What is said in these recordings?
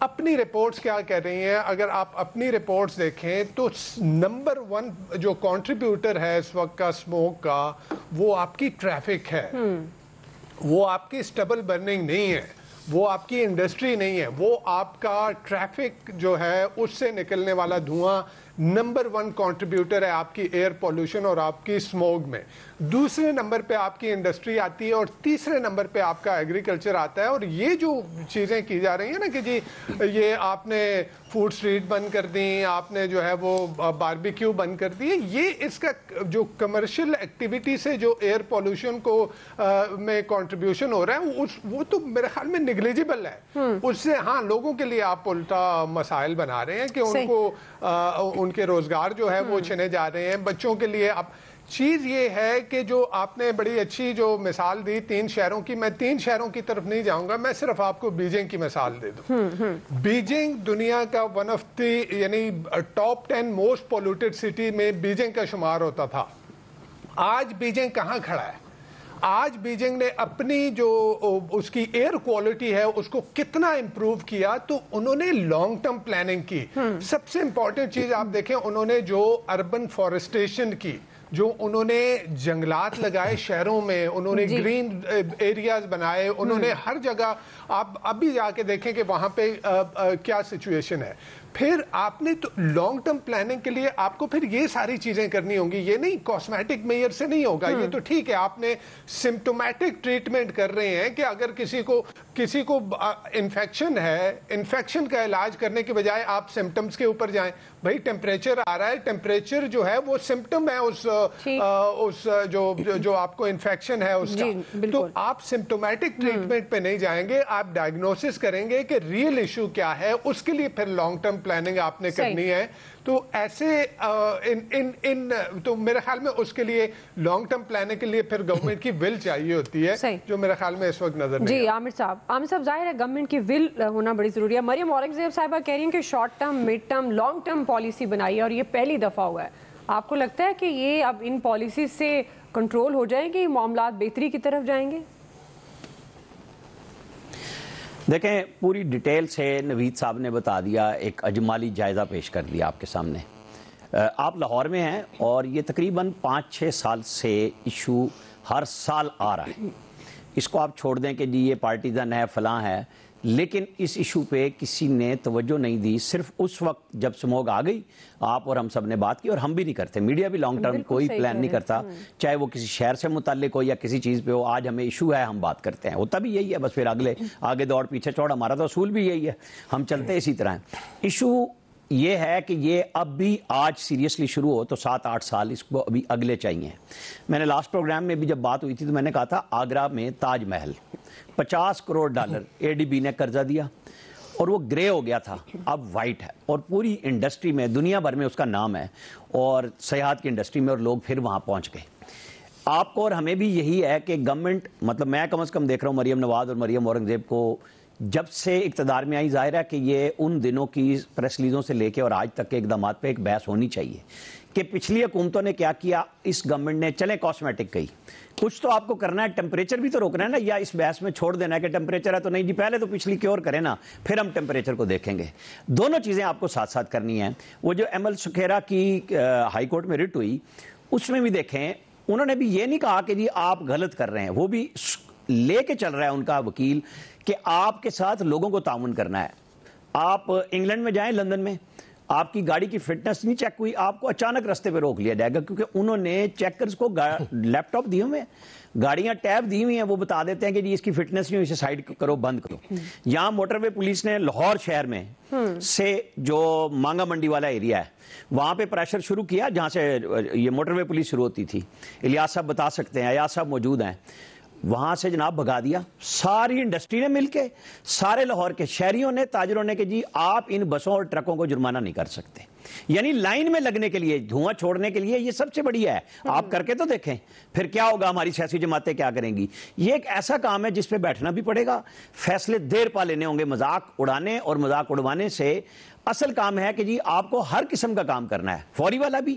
اپنی رپورٹس کیا کہہ رہی ہیں؟ اگر آپ اپنی رپورٹس دیکھیں تو نمبر 1 جو کنٹریبیوٹر ہے اس وقت کا اسموک کا، وہ آپ کی ٹریفک ہے، وہ آپ کی اسٹبل برننگ نہیں ہے، وہ آپ کی انڈسٹری نہیں ہے، وہ آپ کا ٹریفک جو ہے اس سے نکلنے والا دھواں نمبر 1 کنٹریبیوٹر ہے آپ کی ایئر پولوشن اور آپ کی اسموگ میں. دوسرے نمبر پہ آپ کی انڈسٹری آتی ہے اور تیسرے نمبر پہ آپ کا ایگریکلچر آتا ہے. اور یہ جو چیزیں کی جا رہی ہیں نا کہ جی یہ آپ نے فوڈ اسٹریٹ بند کر دیں، آپ نے جو ہے وہ باربیکیو بند کر دی، یہ اس کا جو کمرشل ایکٹیویٹی سے جو ایئر پولوشن کو میں کنٹریبیوشن ہو رہا ہے وہ تو میرے خیال میں نیگلیجبل ہے. اس سے ہاں لوگوں کے لیے آپ الٹا مسائل بنا رہے ہیں کہ ان کو ان کے روزگار جو ہے وہ چھنے جا رہے ہیں. بچوں کے لیے اب چیز یہ ہے کہ جو آپ نے بڑی اچھی جو مثال دی 3 شہروں کی، میں 3 شہروں کی طرف نہیں جاؤں گا، میں صرف آپ کو بیجنگ کی مثال دے دوں. بیجنگ دنیا کا ون آف دی یعنی ٹاپ 10 موسٹ پولوٹیڈ سٹی میں بیجنگ کا شمار ہوتا تھا. آج بیجنگ کہاں کھڑا ہے؟ آج بیجنگ نے اپنی جو اس کی ایئر کوالٹی ہے اس کو کتنا امپروو کیا. تو انہوں نے لانگ ٹرم پلاننگ کی. سب سے امپورٹنٹ چیز آپ دیکھیں، انہوں نے جو اربن فارسٹیشن کی، جو انہوں نے جنگلات لگائے شہروں میں، انہوں نے گرین ایریاز بنائے، انہوں نے ہر جگہ، آپ ابھی جا کے دیکھیں کہ وہاں پہ کیا سچویشن ہے. پھر آپ نے تو لانگ ٹرم پلاننگ کے لیے آپ کو پھر یہ ساری چیزیں کرنی ہوں گی. یہ نہیں کاسمیٹک میئر سے نہیں ہوگا. یہ تو ٹھیک ہے آپ نے سمپٹومیٹک ٹریٹمنٹ کر رہے ہیں کہ اگر کسی کو انفیکشن ہے، انفیکشن کا علاج کرنے کے بجائے آپ سمپٹمز کے اوپر جائیں. بھائی ٹیمپریچر آ رہا ہے، ٹیمپریچر جو ہے وہ سمپٹم ہے اس جو آپ کو انفیکشن ہے اس کا. تو آپ سمپٹومیٹک ٹریٹمنٹ پہ نہیں جائیں گے، آپ ڈائگنوسس کریں گے کہ ریئل ایشو کیا ہے، اس کے لیے پھر لانگ ٹرم پلاننگ آپ نے کرنی ہے. تو ایسے تو میرے خیال میں اس کے لیے لانگ ٹرم پلاننگ کے لیے پھر گورنمنٹ کی ول چاہیے ہوتی ہے، جو میرے خیال میں اس وقت نظر نہیں. جی عامر صاحب ظاہر ہے گورنمنٹ کی ول ہونا بڑی ضروری ہے. مریم اورنگزیب صاحبہ کہہ رہی ہیں کہ short term, mid term, long term policy بنائی ہے اور یہ پہلی دفعہ ہوا ہے. آپ کو لگتا ہے کہ یہ اب ان پالیسیز سے کنٹرول ہو جائیں گے، معاملات بہتری کی طرف جائیں گے؟ دیکھیں پوری ڈیٹیل سے نوید صاحب نے بتا دیا، ایک اجمالی جائزہ پیش کر دیا آپ کے سامنے. آپ لاہور میں ہیں اور یہ تقریباً 5-6 سال سے ایشو ہر سال آ رہا ہے. اس کو آپ چھوڑ دیں کہ جی یہ پارٹیزن ہے، فلاں ہے، لیکن اس ایشو پہ کسی نے توجہ نہیں دی. صرف اس وقت جب سموگ آ گئی آپ اور ہم سب نے بات کی، اور ہم بھی نہیں کرتے، میڈیا بھی لانگ ٹرم کوئی پلان نہیں کرتا، چاہے وہ کسی شہر سے متعلق ہو یا کسی چیز پہ ہو. آج ہمیں ایشو ہے، ہم بات کرتے ہیں، ہوتا بھی یہی ہے، بس پھر آگے دوڑ پیچھے چوڑ. ہمارا تو اصول بھی یہی ہے، ہم چلتے اسی طرح ہیں. ایشو یہ ہے کہ یہ اب بھی آج سیریسلی شروع ہو تو 7-8 سال اس کو ابھی اگلے چاہیے. میں نے لاسٹ پروگرام میں بھی جب بات ہوئی تھی تو میں نے کہا تھا آگرہ میں تاج محل $50 کروڑ ADB نے قرضہ دیا اور وہ گرے ہو گیا تھا، اب وائٹ ہے، اور پوری انڈسٹری میں دنیا بھر میں اس کا نام ہے اور سیاحت کی انڈسٹری میں، اور لوگ پھر وہاں پہنچ گئے. آپ کو اور ہمیں بھی یہی ہے کہ گورنمنٹ، مطلب میں کم از کم دیکھ رہا ہوں مریم نواز اور مریم اورنگزیب کو جب سے اقتدار میں آئی، ظاہر ہے کہ یہ ان دنوں کی پریس ریلیزوں سے لے کے اور آج تک کے اقدامات پہ ایک بحث ہونی چاہیے کہ پچھلی حکومتوں نے کیا کیا. اس گورنمنٹ نے چلیں کاسمیٹک کہی، کچھ تو آپ کو کرنا ہے، ٹیمپریچر بھی تو روکنا ہے نا، یا اس بحث میں چھوڑ دینا ہے کہ ٹیمپریچر ہے تو نہیں جی پہلے تو پچھلی کیور کریں نا، پھر ہم ٹیمپریچر کو دیکھیں گے. دونوں چیزیں آپ کو ساتھ ساتھ کرنی ہیں. وہ جو ایم ایل سکھیرا کی ہائی کورٹ میں رٹ ہوئی، اس میں بھی دیکھیں انہوں نے بھی یہ نہیں کہا کہ جی آپ غلط کر رہے ہیں، وہ بھی لے کے چل رہا ہے ان کا وکیل کہ آپ کے ساتھ لوگوں کو تعاون کرنا ہے. آپ انگلینڈ میں جائیں، لندن میں آپ کی گاڑی کی فٹنس نہیں چیک ہوئی، آپ کو اچانک رستے پہ روک لیا جائے گا، کیونکہ انہوں نے چیکرز کو لیپ ٹاپ دیے ہوئے ہیں، گاڑیاں ٹیب دی ہوئی ہیں، وہ بتا دیتے ہیں کہ جی اس کی فٹنس نہیں ہوئی، اسے سائڈ کرو، بند کرو. یہاں موٹر وے پولیس نے لاہور شہر میں سے جو مانگا منڈی والا ایریا ہے وہاں پہ پریشر شروع کیا جہاں سے یہ موٹر وے پولیس شروع ہوتی تھی. الیاس صاحب بتا سکتے ہیں، ایاز صاحب موجود ہیں. وہاں سے جناب بھگا دیا ساری انڈسٹری نے مل کے، سارے لاہور کے شہریوں نے، تاجروں نے کہ جی آپ ان بسوں اور ٹرکوں کو جرمانہ نہیں کر سکتے. یعنی لائن میں لگنے کے لیے، دھواں چھوڑنے کے لیے یہ سب سے بڑی ہے. آپ کر کے تو دیکھیں پھر کیا ہوگا، ہماری سیاسی جماعتیں کیا کریں گی. یہ ایک ایسا کام ہے جس پہ بیٹھنا بھی پڑے گا، فیصلے دیر پا لینے ہوں گے. مذاق اڑانے اور مذاق اڑوانے سے اصل کام ہے کہ جی آپ کو ہر قسم کا کام کرنا ہے، فوری والا بھی،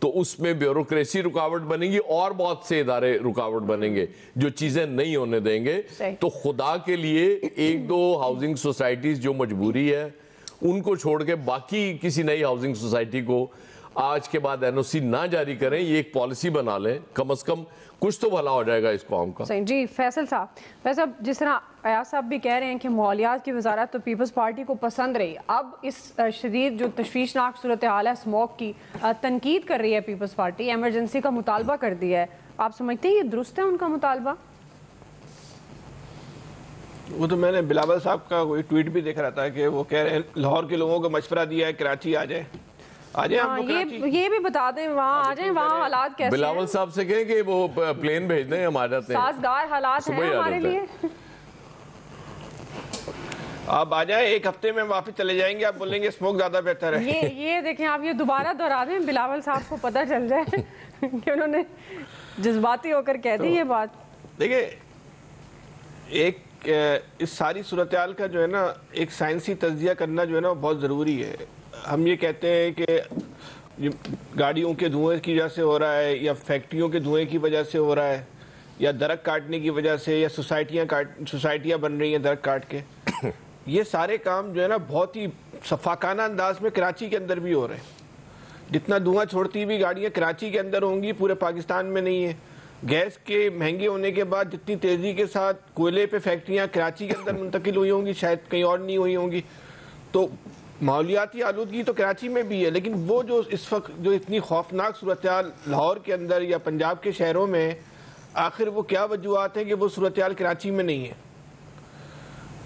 تو اس میں بیوروکریسی رکاوٹ بنے گی اور بہت سے ادارے رکاوٹ بنیں گے جو چیزیں نہیں ہونے دیں گے. تو خدا کے لیے ایک دو ہاؤسنگ سوسائٹیز جو مجبوری ہے ان کو چھوڑ کے باقی کسی نئی ہاؤسنگ سوسائٹی کو آج کے بعد این او سی نہ جاری کریں. یہ ایک پالیسی بنا لیں, کم از کم کچھ تو بھلا ہو جائے گا اس قوم کا. جی فیصل صاحب, ویسے اب جس طرح ایاز صاحب بھی کہہ رہے ہیں کہ ماحولیات کی وزارت تو پیپلز پارٹی کو پسند رہی, اب اس شدید جو تشویشناک صورتحال ہے اسموگ کی تنقید کر رہی ہے پیپلز پارٹی, ایمرجنسی کا مطالبہ کر دیا ہے, آپ سمجھتے ہیں یہ درست ہے ان کا مطالبہ؟ وہ تو میں نے بلاول صاحب کا کوئی ٹویٹ بھی دیکھ رہا تھا کہ وہ کہہ رہے ہیں لاہور کے لوگوں کو مشورہ دیا ہے کراچی آ جائیں. یہ بھی بتا دیں وہاں آ جائیں, وہاں حالات کیسے ہیں؟ بلاول صاحب سے کہیں کہ وہ پلین بھیج دیں, ہم آ جاتے ہیں. سازگار حالات ہیں ہمارے لیے. آپ آ جائیں, ایک ہفتے میں واپس چلے جائیں گے, آپ بولیں گے اسموک زیادہ بہتر ہے. یہ دیکھیں آپ یہ دوبارہ دہرا دیں, بلاول صاحب کو پتہ چل جائے کہ انہوں نے جذباتی ہو کر کہہ دی یہ بات. دیکھیں ایک اس ساری صورتحال کا جو ہے نا ایک سائنسی تجزیہ کرنا جو ہے نا بہت ضروری ہے. ہم یہ کہتے ہیں کہ گاڑیوں کے دھوئیں کی وجہ سے ہو رہا ہے, یا فیکٹریوں کے دھوئیں کی وجہ سے ہو رہا ہے, یا درخت کاٹنے کی وجہ سے, یا سوسائٹیاں بن رہی ہیں درخت کاٹ کے. یہ سارے کام جو ہے نا بہت ہی شفاقانہ انداز میں کراچی کے اندر بھی ہو رہے ہیں. جتنا دھواں چھوڑتی ہوئی گاڑیاں کراچی کے اندر ہوں گی پورے پاکستان میں نہیں ہے. گیس کے مہنگے ہونے کے بعد جتنی تیزی کے ساتھ کوئلے پہ فیکٹریاں کراچی کے اندر منتقل ہوئی ہوں گی, شاید کہیں اور نہیں ہوئی ہوں گی. تو ماحولیاتی آلودگی تو کراچی میں بھی ہے, لیکن وہ جو اس وقت جو اتنی خوفناک صورتحال لاہور کے اندر یا پنجاب کے شہروں میں, آخر وہ کیا وجوہات ہیں کہ وہ صورتحال کراچی میں نہیں ہے,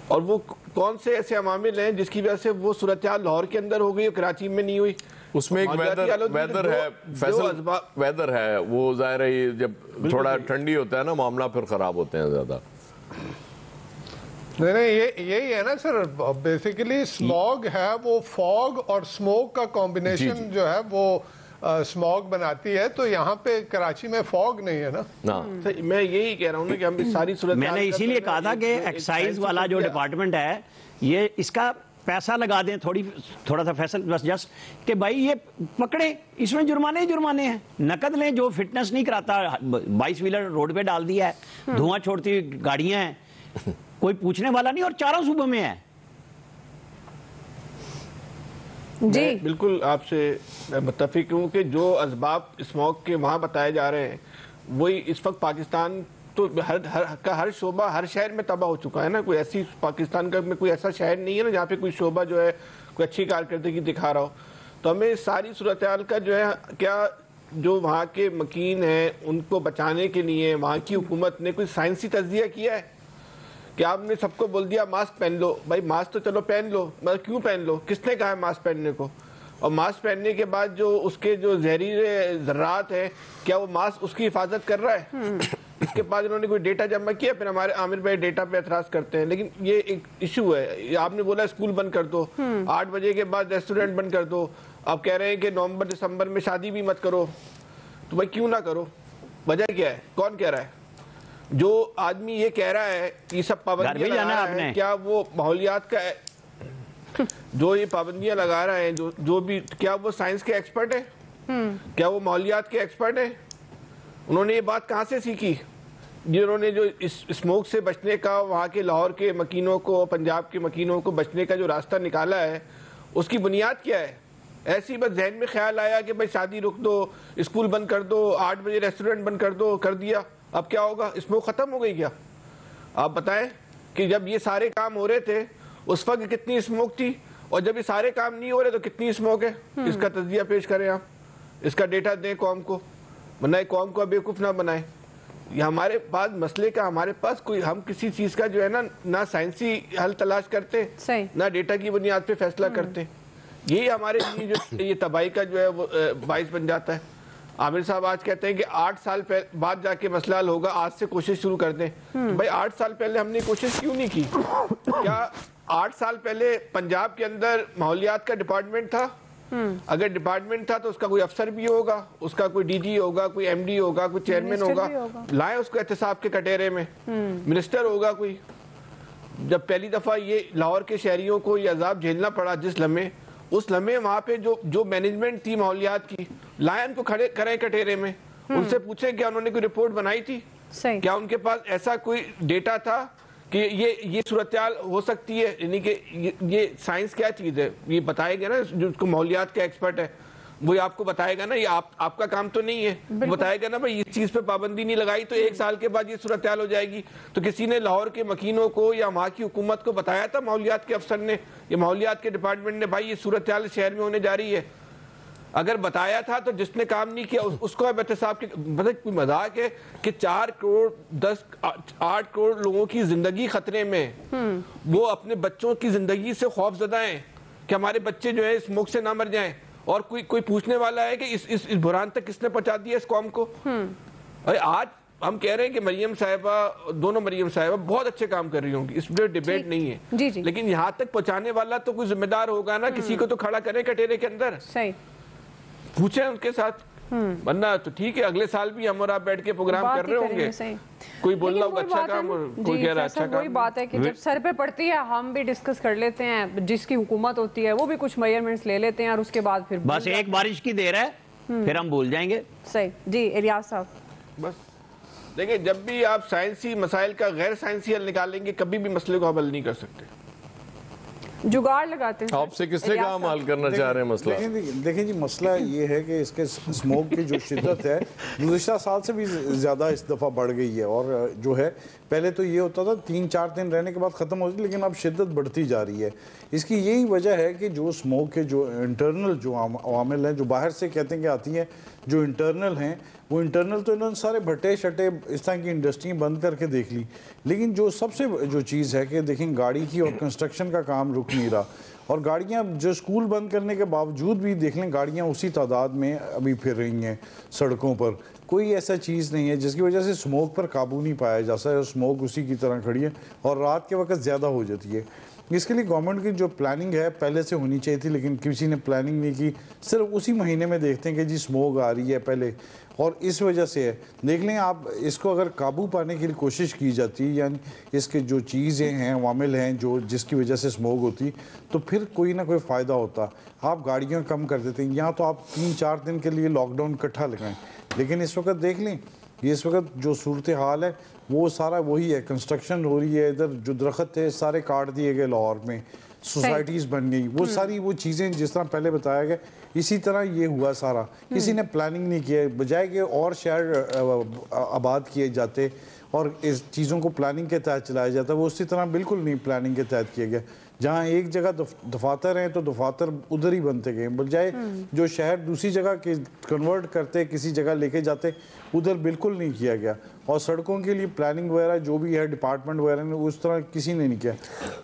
اور وہ کون سے ایسے عوامل ہیں جس کی وجہ سے وہ صورتحال لاہور کے اندر ہو گئی اور کراچی میں نہیں ہوئی؟ اس میں ایک ویدر ہے فیصل, ویدر ہے وہ ظاہر ہے, جب تھوڑا ٹھنڈی ہوتا ہے نا معاملہ پھر خراب ہوتے ہیں زیادہ. نہیں یہی ہے نا سر, بیسیکلی اسموگ ہے وہ فوگ اور اسموک کا کمبینیشن جو ہے وہ اسموگ بناتی ہے. تو یہاں پہ کراچی میں فوگ نہیں ہے نا. میں یہی کہہ رہا ہوں کہ ہم ساری صورت, میں نے اسی لیے کہا تھا کہ ایکسائز والا جو ڈپارٹمنٹ ہے یہ اس کا پیسہ لگا دیں تھوڑا سا فیصل, بس جسٹ کہ بھائی یہ پکڑیں, اس میں جرمانے ہی جرمانے ہیں. نقد لیں, جو فٹنس نہیں کراتا 22 ویلر روڈ پہ ڈال دیا ہے, دھواں چھوڑتی ہوئی گاڑیاں ہیں, کوئی پوچھنے والا نہیں, اور چاروں صوبوں میں ہے. جی بالکل آپ سے متفق ہوں کہ جو اسباب اسموگ کے وہاں بتائے جا رہے ہیں وہی اس وقت پاکستان تو ہر شعبہ ہر شہر میں تباہ ہو چکا ہے نا. کوئی ایسی پاکستان کا میں کوئی ایسا شہر نہیں ہے نا جہاں پہ کوئی شعبہ جو ہے کوئی اچھی کارکردگی دکھا رہا ہو. تو ہمیں ساری صورتحال کا جو ہے کیا جو وہاں کے مکین ہیں ان کو بچانے کے لیے وہاں کی حکومت نے کوئی سائنسی تجزیہ کیا ہے کہ آپ نے سب کو بول دیا ماسک پہن لو؟ بھائی ماسک تو چلو پہن لو, مگر کیوں پہن لو؟ کس نے کہا ہے ماسک پہننے کو؟ اور ماسک پہننے کے بعد جو اس کے جو زہریلے ذرات ہیں کیا وہ ماسک اس کی حفاظت کر رہا ہے؟ اس کے بعد انہوں نے کوئی ڈیٹا جمع کیا, پھر ہمارے عامر بھائی ڈیٹا پہ اعتراض کرتے ہیں. لیکن یہ ایک ایشو ہے. آپ نے بولا اسکول بند کر دو, 8 بجے کے بعد ریسٹورنٹ بند کر دو, آپ کہہ رہے ہیں کہ نومبر دسمبر میں شادی بھی مت کرو. تو بھائی کیوں نہ کرو؟ وجہ کیا ہے؟ کون کہہ رہا ہے؟ جو آدمی یہ کہہ رہا ہے یہ سب پابندیاں لگا رہا ہے, کیا وہ ماحولیات کا جو یہ پابندیاں لگا رہا ہے جو بھی, کیا وہ سائنس کے ایکسپرٹ ہیں؟ کیا وہ ماحولیات کے ایکسپرٹ ہیں؟ انہوں نے یہ بات کہاں سے سیکھی جنہوں نے جو اسموک سے بچنے کا وہاں کے لاہور کے مکینوں کو, پنجاب کے مکینوں کو بچنے کا جو راستہ نکالا ہے اس کی بنیاد کیا ہے؟ ایسی بس ذہن میں خیال آیا کہ بھائی شادی رک دو, اسکول بند کر دو, 8 بجے ریسٹورنٹ بند کر دو, کر دیا, اب کیا ہوگا؟ اسموک ختم ہو گئی کیا؟ آپ بتائیں کہ جب یہ سارے کام ہو رہے تھے اس وقت کتنی اسموک تھی, اور جب یہ سارے کام نہیں ہو رہے تو کتنی اسموک ہے؟ اس کا تجزیہ پیش کریں آپ, اس کا ڈیٹا دیں قوم کو, ورنہ قوم کو بیوقوف نہ بنائیں. یہ ہمارے پاس مسئلے کا ہمارے پاس کوئی, ہم کسی چیز کا جو ہے نا نہ سائنسی حل تلاش کرتے نہ ڈیٹا کی بنیاد پہ فیصلہ کرتے. یہی ہمارے لیے جو یہ تباہی کا جو ہے وہ باعث بن جاتا ہے. عامر صاحب آج کہتے ہیں کہ 8 سال بعد جا کے مسئلہ حل ہوگا, آج سے کوشش شروع کر دیں. بھائی 8 سال پہلے ہم نے کوشش کیوں نہیں کی؟ کیا 8 سال پہلے پنجاب کے اندر ماحولیات کا ڈپارٹمنٹ تھا؟ اگر ڈپارٹمنٹ تھا تو اس کا کوئی افسر بھی ہوگا, اس کا کوئی ڈی جی ہوگا, کوئی ایم ڈی ہوگا, کوئی چیئرمین ہوگا, لائیں اس کو احتساب کے کٹہرے میں, منسٹر ہوگا کوئی. جب پہلی دفعہ یہ لاہور کے شہریوں کو یہ عذاب جھیلنا پڑا جس لمحے, اس لمحے وہاں پہ جو مینجمنٹ تھی ماحولیات کی، لائیں ان کو کھڑے کریں کٹہرے میں، ان سے پوچھیں کیا انہوں نے کوئی رپورٹ بنائی تھی؟ کیا ان کے پاس ایسا کوئی ڈیٹا تھا کہ یہ صورتحال ہو سکتی ہے؟ یعنی کہ یہ سائنس کیا چیز ہے، یہ بتائے گا نا جو اس کو ماحولیات کا ایکسپرٹ ہے، وہی آپ کو بتائے گا نا، یہ آپ کا کام تو نہیں ہے، بتائے گا نا بھائی اس چیز پہ پابندی نہیں لگائی تو 1 سال کے بعد یہ صورتحال ہو جائے گی۔ تو کسی نے لاہور کے مکینوں کو یا وہاں کی حکومت کو بتایا تھا، ماحولیات کے افسر نے یا ماحولیات کے ڈپارٹمنٹ نے، بھائی یہ صورتحال شہر میں ہونے جا رہی ہے؟ اگر بتایا تھا تو جس نے کام نہیں کیا اس کو اب احتساب کے کوئی مذاق ہے کہ 4 کروڑ 8 کروڑ لوگوں کی زندگی خطرے میں، وہ اپنے بچوں کی زندگی سے خوف زدہ ہیں کہ ہمارے بچے جو ہے اسموک سے نہ مر جائیں، اور کوئی پوچھنے والا ہے کہ اس بحران تک کس نے پہنچا دیا اس قوم کو؟ آج ہم کہہ رہے ہیں کہ مریم صاحبہ، دونوں مریم صاحبہ بہت اچھے کام کر رہی ہوں گی، اس پہ ڈیبیٹ نہیں ہے، لیکن یہاں تک پہنچانے والا تو کوئی ذمہ دار ہوگا نا، کسی کو تو کھڑا کریں کٹہرے کے اندر، پوچھیں ان کے ساتھ، ورنہ تو ٹھیک ہے اگلے سال بھی ہم اور آپ بیٹھ کے پروگرام کر رہے ہوں گے، کوئی بول رہا ہوگا اچھا کام اور کوئی کہہ رہا اچھا کام۔ وہی بات ہے کہ جب سر پہ پڑتی ہے ہم بھی ڈسکس کر لیتے ہیں، جس کی حکومت ہوتی ہے وہ بھی کچھ میئرمنٹس لے لیتے ہیں اور اس کے بعد پھر بس ایک بارش کی دیر ہے پھر ہم بھول جائیں گے۔ صحیح جی الیاس صاحب، بس دیکھیں جب بھی آپ سائنسی مسائل کا غیر سائنسی حل نکالیں گے کبھی بھی مسئلے کو حل نہیں کر سکتے، جگاڑ لگاتے ہیں۔ آپ سے کس نے کام حل کرنا چاہ رہے ہیں مسئلہ؟ دیکھیں جی مسئلہ یہ ہے کہ اس کے اسموک کی جو شدت ہے گزشتہ سال سے بھی زیادہ اس دفعہ بڑھ گئی ہے، اور جو ہے پہلے تو یہ ہوتا تھا 3-4 دن رہنے کے بعد ختم ہوتی، لیکن اب شدت بڑھتی جا رہی ہے۔ اس کی یہی وجہ ہے کہ جو اسموک کے جو انٹرنل جو عوامل ہیں، جو باہر سے کہتے ہیں کہ آتی ہیں، جو انٹرنل ہیں وہ انٹرنل تو انہوں نے سارے بھٹے شٹے اس طرح کی انڈسٹری بند کر کے دیکھ لی، لیکن جو سب سے جو چیز ہے کہ دیکھیں گاڑی کی اور کنسٹرکشن کا کام رک نہیں رہا، اور گاڑیاں جو اسکول بند کرنے کے باوجود بھی دیکھ لیں گاڑیاں اسی تعداد میں ابھی پھر رہی ہیں سڑکوں پر، کوئی ایسا چیز نہیں ہے جس کی وجہ سے اسموک پر قابو نہیں پایا جا سکتا ہے، اسموک اسی کی طرح کھڑی ہے اور رات کے وقت زیادہ ہو جاتی ہے۔ اس کے لیے گورنمنٹ کی جو پلاننگ ہے پہلے سے ہونی چاہیے تھی، لیکن کسی نے پلاننگ نہیں کی، صرف اسی مہینے میں دیکھتے ہیں کہ جی اسموک آ رہی ہے پہلے، اور اس وجہ سے ہے۔ دیکھ لیں آپ اس کو اگر قابو پانے کے لیے کوشش کی جاتی ہے، یعنی اس کے جو چیزیں ہیں عوامل ہیں جو جس کی وجہ سے اسموک ہوتی، تو پھر کوئی نہ کوئی فائدہ ہوتا، آپ گاڑیاں کم کر دیتے ہیں، یہاں تو آپ 3-4 دن کے لیے لاک ڈاؤن اکٹھا لگائیں، لیکن اس وقت دیکھ لیں یہ اس وقت جو صورتحال ہے وہ سارا وہی ہے، کنسٹرکشن ہو رہی ہے، ادھر جو درخت تھے سارے کاٹ دیے گئے لاہور میں، سوسائٹیز بن گئی، وہ ساری وہ چیزیں جس طرح پہلے بتایا گیا اسی طرح یہ ہوا سارا، کسی نے پلاننگ نہیں کیا، بجائے کہ اور شہر آباد کیے جاتے اور اس چیزوں کو پلاننگ کے تحت چلایا جاتا، وہ اسی طرح بالکل نہیں پلاننگ کے تحت کیا گیا، جہاں ایک جگہ دفاتر ہیں تو دفاتر ادھر ہی بنتے گئے، بجائے جو شہر دوسری جگہ کے کنورٹ کرتے کسی جگہ لے کے جاتے ادھر بالکل نہیں کیا گیا، اور سڑکوں کے لیے پلاننگ وغیرہ جو بھی ہے ڈپارٹمنٹ وغیرہ نے اس طرح کسی نے نہیں کیا۔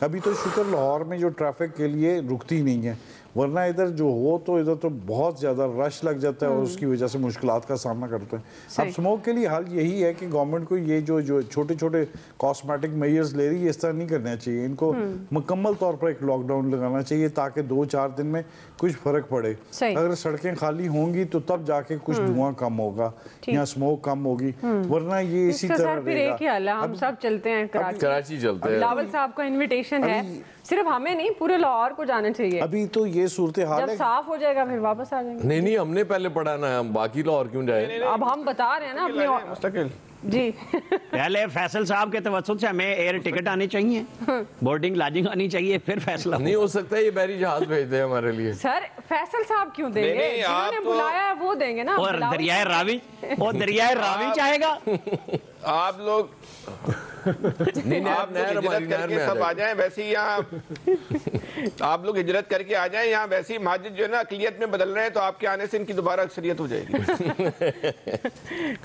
ابھی تو شکر لاہور میں جو ٹریفک کے لیے رکتی نہیں ہے، ورنہ ادھر جو ہو تو ادھر تو بہت زیادہ رش لگ جاتا ہے اور اس کی وجہ سے مشکلات کا سامنا کرتے ہیں۔ اب اسموک کے لیے حل یہی ہے کہ گورنمنٹ کو یہ جو چھوٹے چھوٹے کاسمیٹک میئرز لے رہی ہے اس طرح نہیں کرنا چاہیے، ان کو مکمل طور پر ایک لاک ڈاؤن لگانا چاہیے تاکہ 2-4 دن میں کچھ فرق پڑے۔ اگر سڑکیں خالی ہوں گی تو تب جا کے کچھ دھواں کم ہوگا یا اسموک کم ہوگی، ورنہ یہ اسی طرح رہے گا۔ ہم سب چلتے ہیں کراچی چلتے ہیں، لاول صاحب کا انویٹیشن ہے، صرف ہمیں نہیں پورے لاہور کو جانا چاہیے۔ ابھی تو یہ صورتحال ہے، جب صاف ہو جائے گا پھر واپس آ جائیں گے۔ نہیں ہم نے پہلے پڑھانا ہے، ہم باقی لاہور کیوں جائیں؟ اب ہم بتا رہے ہیں نا اپنے مستقل جی پہلے فیصل صاحب کے توسط سے ہمیں ایئر ٹکٹ آنی چاہیے، بورڈنگ لاجنگ آنی چاہیے، پھر فیصلہ نہیں ہو سکتا یہ بحری جہاز بھیج دیں ہمارے لیے۔ سر فیصل صاحب کیوں دیں گے؟ جنہوں نے بلایا ہے وہ دیں گے نا۔ اور دریائے راوی چاہے گا؟ آپ لوگ ہجرت کر کے سب آ جائیں، ویسے ہی یہاں آپ لوگ ہجرت کر کے آ جائیں، یہاں ویسے ہی مہاجر جو ہے نا اقلیت میں بدل رہے ہیں، تو آپ کے آنے سے ان کی دوبارہ اکثریت ہو جائے گی۔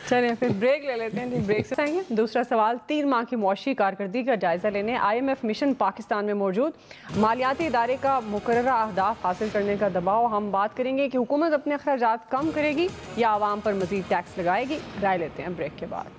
چلیں پھر بریک لے لیتے ہیں، بریک سے آئیں گے۔ دوسرا سوال، 3 ماہ کی معاشی کارکردگی کا جائزہ لینے IMF مشن پاکستان میں موجود، مالیاتی ادارے کا مقررہ اہداف حاصل کرنے کا دباؤ۔ ہم بات کریں گے کہ حکومت اپنے اخراجات کم کرے گی یا عوام پر مزید ٹیکس لگائے گی۔ رائے لیتے ہیں بریک کے بعد۔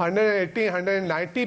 180-190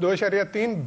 2.3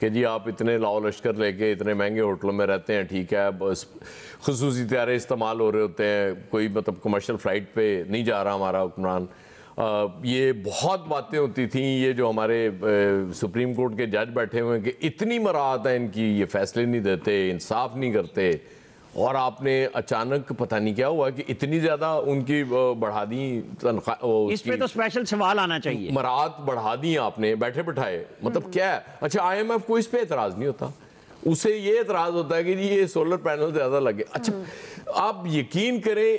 کہ جی آپ اتنے لاؤ لشکر لے کے اتنے مہنگے ہوٹلوں میں رہتے ہیں، ٹھیک ہے، بس خصوصی طیارے استعمال ہو رہے ہوتے ہیں، کوئی مطلب کمرشل فلائٹ پہ نہیں جا رہا ہمارا حکمران. یہ بہت باتیں ہوتی تھیں. یہ جو ہمارے سپریم کورٹ کے جج بیٹھے ہوئے ہیں کہ اتنی مراعات ہے ان کی، یہ فیصلے نہیں دیتے، انصاف نہیں کرتے، اور آپ نے اچانک پتہ نہیں کیا ہوا کہ اتنی زیادہ ان کی بڑھا دی تنخواہ. اس پہ تو اسپیشل سوال آنا چاہیے. مراعات بڑھا دی آپ نے بیٹھے بٹھائے. مطلب کیا ہے؟ اچھا آئی ایم ایف کو اس پہ اعتراض نہیں ہوتا، اسے یہ اعتراض ہوتا ہے کہ جی یہ سولر پینل زیادہ لگے. اچھا آپ یقین کریں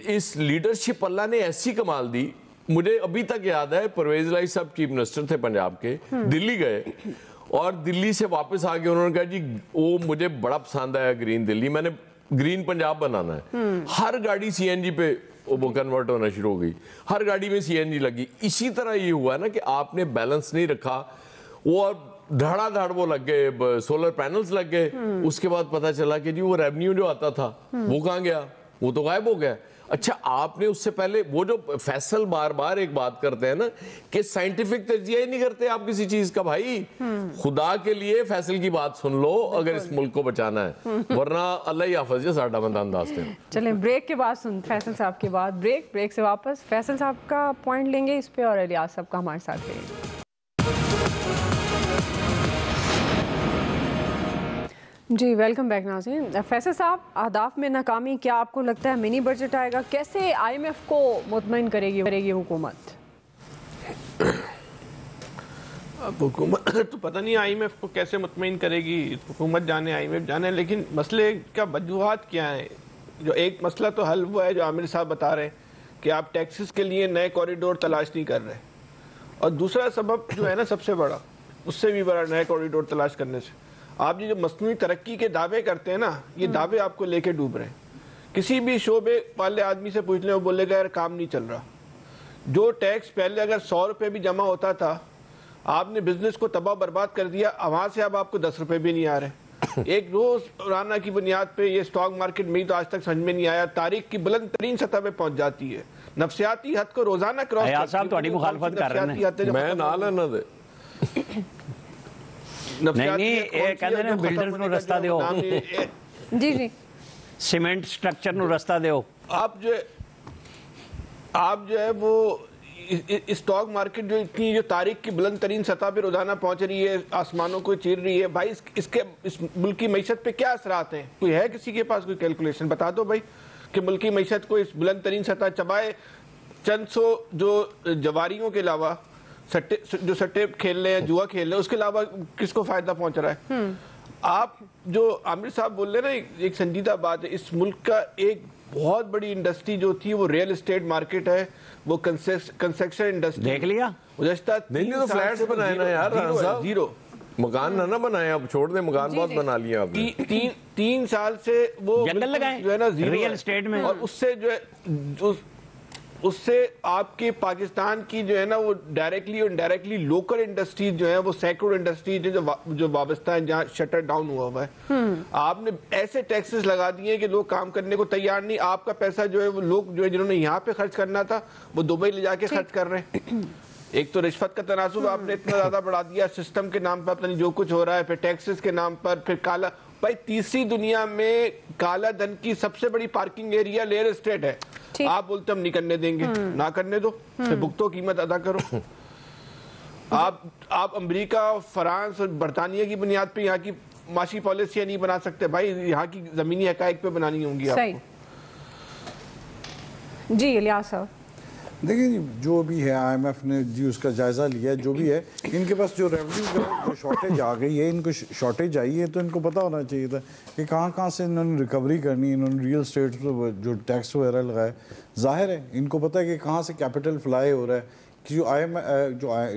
اس لیڈرشپ اللہ نے ایسی کمال دی. مجھے ابھی تک یاد ہے پرویز الہی صاحب چیف منسٹر تھے پنجاب کے، دلی گئے اور دلی سے واپس آ کے انہوں نے کہا جی وہ مجھے بڑا پسند آیا گرین دلی، میں نے گرین پنجاب بنانا ہے. ہر گاڑی سی این جی پہ وہ کنورٹ ہونا شروع ہو گئی، ہر گاڑی میں سی این جی لگی. اسی طرح یہ ہوا ہے نا کہ آپ نے بیلنس نہیں رکھا، وہ دھڑا دھڑ وہ لگ گئے، سولر پینلز لگ گئے. اس کے بعد پتا چلا کہ جی وہ ریونیو جو آتا تھا وہ کہاں گیا، وہ تو غائب ہو گیا. اچھا آپ نے اس سے پہلے وہ جو فیصل بار بار ایک بات کرتے ہیں نا کہ سائنٹیفک تجزیہ ہی نہیں کرتے آپ کسی چیز کا. بھائی خدا کے لیے فیصل کی بات سن لو اگر اس ملک کو بچانا ہے، ورنہ اللہ ہی حافظ ہے ساڈا بندہ انداز ہے. چلیں بریک کے بعد فیصل صاحب کے بعد بریک سے واپس فیصل صاحب کا پوائنٹ لیں گے اس پہ اور الیاس صاحب کا ہمارے ساتھ رہیں گے. جی ویلکم بیک ناظرین. فیصل صاحب اہداف میں ناکامی کیا آپ کو لگتا ہے منی بجٹ آئے گا؟ کیسے آئی ایم ایف کو مطمئن کرے گی حکومت؟ اب حکومت تو پتہ نہیں آئی ایم ایف کو کیسے مطمئن کرے گی، حکومت جانے آئی ایم ایف جانے، لیکن مسئلے کا وجوہات کیا ہیں؟ جو ایک مسئلہ تو حل ہوا ہے جو عامر صاحب بتا رہے ہیں کہ آپ ٹیکسز کے لیے نئے کوریڈور تلاش نہیں کر رہے، اور دوسرا سبب جو ہے نا سب سے بڑا، اس سے بھی بڑا نئے کوریڈور تلاش کرنے سے آپ جو مصنوعی ترقی کے دعوے کرتے ہیں نا، یہ دعوے آپ کو لے کے ڈوب رہے ہیں. کسی بھی شعبے والے آدمی سے پوچھ لیں وہ بولے گا یار کام نہیں چل رہا. جو ٹیکس پہلے اگر 100 روپے بھی جمع ہوتا تھا، آپ نے بزنس کو تباہ برباد کر دیا، وہاں سے اب آپ کو 10 روپے بھی نہیں آ رہے. ایک روزانہ کی بنیاد پہ یہ اسٹاک مارکیٹ میں تو آج تک سمجھ میں نہیں آیا، تاریخ کی بلند ترین سطح پہ پہنچ جاتی ہے، نفسیاتی حد کو روزانہ کراس کرتی ہے. مخالفت کر رہے ہیں میں نہ لینا دے نہیں کہندے نے بلڈرز نو رستہ دیو، جی جی سیمنٹ سٹرکچر نو رستہ دیو. آپ جو ہے وہ اسٹاک مارکیٹ جو اتنی جو تاریخ کی بلند ترین سطح پہ روزانہ پہنچ رہی ہے، آسمانوں کو چیر رہی ہے، بھائی اس ملک کی معیشت پہ کیا اثرات ہیں؟ کوئی ہے کسی کے پاس کوئی کیلکولیشن؟ بتا دو بھائی کہ ملکی معیشت کو اس بلند ترین سطح چبائے چند سو جو جواریوں کے علاوہ جو سٹے کھیل رہے ہیں، جوا کھیل رہے ہیں، اس کے علاوہ کس کو فائدہ پہنچ رہا ہے؟ آپ جو عامر صاحب بول رہے ہیں نا، ایک سنجیدہ بات ہے، اس ملک کا ایک بہت بڑی انڈسٹری جو تھی وہ ریل اسٹیٹ مارکیٹ ہے، وہ کنسٹرکشن انڈسٹری. دیکھ لیا نہیں تو فلیٹس بنائے نا یار، زیرو مکان نہ بنائے، اب چھوڑ دیں مکان، بہت بنا لیا آپ نے. 3 سال سے وہ جنگل لگائے جو ہے نا زیرو ریل اسٹیٹ میں، اور اس سے جو ہے اس سے آپ کے پاکستان کی جو ہے نا وہ ڈائریکٹلی اور انڈائریکٹلی لوکل انڈسٹریز جو ہیں وہ سینکڑوں انڈسٹریز جو وابستہ ہیں جہاں شٹر ڈاؤن ہوا ہوا ہے. آپ نے ایسے ٹیکسز لگا دیے ہیں کہ لوگ کام کرنے کو تیار نہیں. آپ کا پیسہ جو ہے وہ لوگ جو ہے جنہوں نے یہاں پہ خرچ کرنا تھا وہ دبئی لے جا کے خرچ کر رہے ہیں. ایک تو رشوت کا تناسب آپ نے اتنا زیادہ بڑھا دیا، سسٹم کے نام پر پتہ نہیں جو کچھ ہو رہا ہے، پھر ٹیکسز کے نام پر، پھر کالا. بھائی تیسری دنیا میں کالا دھن کی سب سے بڑی پارکنگ ایریا ریئل اسٹیٹ ہے. آپ بولتے ہم نہیں کرنے دیں گے، نہ کرنے دو، پھر بھگتو قیمت ادا کرو. آپ امریکہ، فرانس اور برطانیہ کی بنیاد پہ یہاں کی معاشی پالیسیاں نہیں بنا سکتے. بھائی یہاں کی زمینی حقائق پہ بنانی ہوں گی آپ کو. جی الیاس صاحب دیکھیں جی جو بھی ہے آئی ایم ایف نے جی اس کا جائزہ لیا ہے، جو بھی ہے ان کے پاس جو ریونیو جو شارٹیج آ گئی ہے، ان کو شارٹیج آئی ہے تو ان کو پتہ ہونا چاہیے تھا کہ کہاں سے انہوں نے ریکوری کرنی ہے. انہوں نے ریئل اسٹیٹ پہ جو ٹیکس وغیرہ لگائے، ظاہر ہے ان کو پتہ ہے کہ کہاں سے کیپٹل فلائی ہو رہا ہے. جو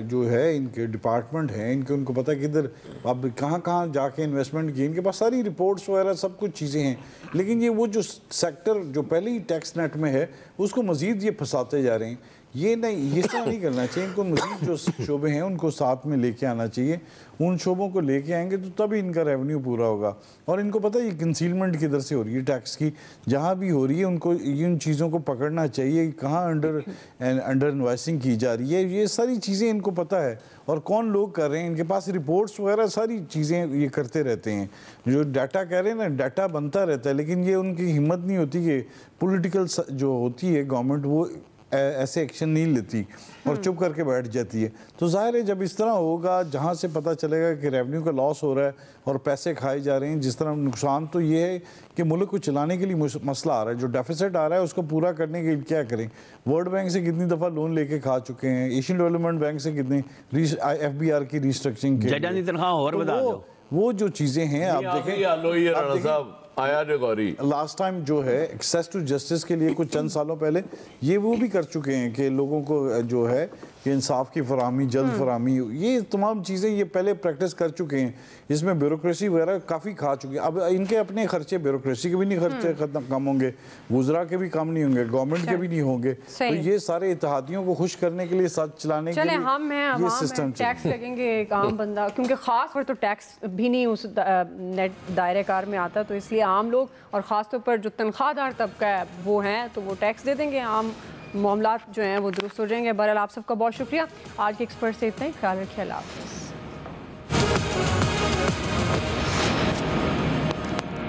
جو ہے ان کے ڈپارٹمنٹ ہیں ان کو پتہ ہے کہ ادھر اب کہاں جا کے انویسٹمنٹ کی، ان کے پاس ساری رپورٹس وغیرہ سب کچھ چیزیں ہیں. لیکن یہ وہ جو سیکٹر جو پہلے ہی ٹیکس نیٹ میں ہے اس کو مزید یہ پھنساتے جا رہے ہیں یہ نہیں، اس طرح نہیں کرنا چاہیے. ان کو مزید جو شعبے ہیں ان کو ساتھ میں لے کے آنا چاہیے. ان شعبوں کو لے کے آئیں گے تو تبھی ان کا ریونیو پورا ہوگا. اور ان کو پتہ ہے یہ کنسیلمنٹ کدھر سے ہو رہی ہے ٹیکس کی، جہاں بھی ہو رہی ہے ان کو ان چیزوں کو پکڑنا چاہیے. کہاں انڈر انوائسنگ کی جا رہی ہے، یہ ساری چیزیں ان کو پتہ ہے. اور کون لوگ کر رہے ہیں، ان کے پاس رپورٹس وغیرہ ساری چیزیں یہ کرتے رہتے ہیں. جو ڈیٹا کہہ رہے ہیں نا، ڈیٹا بنتا رہتا ہے، لیکن یہ ان کی ہمت نہیں ہوتی کہ پولیٹیکل جو ہوتی ہے گورنمنٹ وہ ایسے ایکشن نہیں لیتی اور چپ کر کے بیٹھ جاتی ہے. تو ظاہر ہے جب اس طرح ہوگا، جہاں سے پتہ چلے گا کہ ریونیو کا لاس ہو رہا ہے اور پیسے کھائے جا رہے ہیں، جس طرح نقصان تو یہ ہے کہ ملک کو چلانے کے لیے مسئلہ آ رہا ہے. جو ڈیفیسٹ آ رہا ہے اس کو پورا کرنے کے لیے کیا کریں؟ ورلڈ بینک سے کتنی دفعہ لون لے کے کھا چکے ہیں، ایشین ڈیولپمنٹ بینک سے کتنے، ایف بی آر کی ریسٹرکچرنگ کے وہ جو چیزیں ہیں آپ دیکھیں. لاسٹ ٹائم جو ہے ایکسیس ٹو جسٹس کے لیے کچھ چند سالوں پہلے یہ وہ بھی کر چکے ہیں کہ لوگوں کو جو ہے کہ انصاف کی فراہمی، جلد فراہمی، یہ تمام چیزیں یہ پہلے پریکٹس کر چکے ہیں. اس میں بیوروکریسی وغیرہ کافی کھا چکے ہیں. اب ان کے اپنے خرچے، بیوروکریسی کے بھی نہیں خرچے کم ہوں گے، وزراء کے بھی کم نہیں ہوں گے، گورنمنٹ کے بھی نہیں ہوں گے. تو یہ سارے اتحادیوں کو خوش کرنے کے لیے، ساتھ چلانے کے لیے یہ سسٹم ٹیکس لگیں گے ایک عام بندہ، کیونکہ خاص طور تو ٹیکس بھی نہیں اس نیٹ دائرے کار میں آتا، تو اس لیے عام لوگ اور خاص طور پر جو تنخواہ دار طبقہ ہے وہ ہیں تو وہ ٹیکس دے دیں گے، عام معاملات جو ہیں وہ درست ہو جائیں گے. بہرحال آپ سب کا بہت شکریہ. آج کے ایکسپرٹ سے اتنا ہی. خیال رکھیے. اللہ حافظ.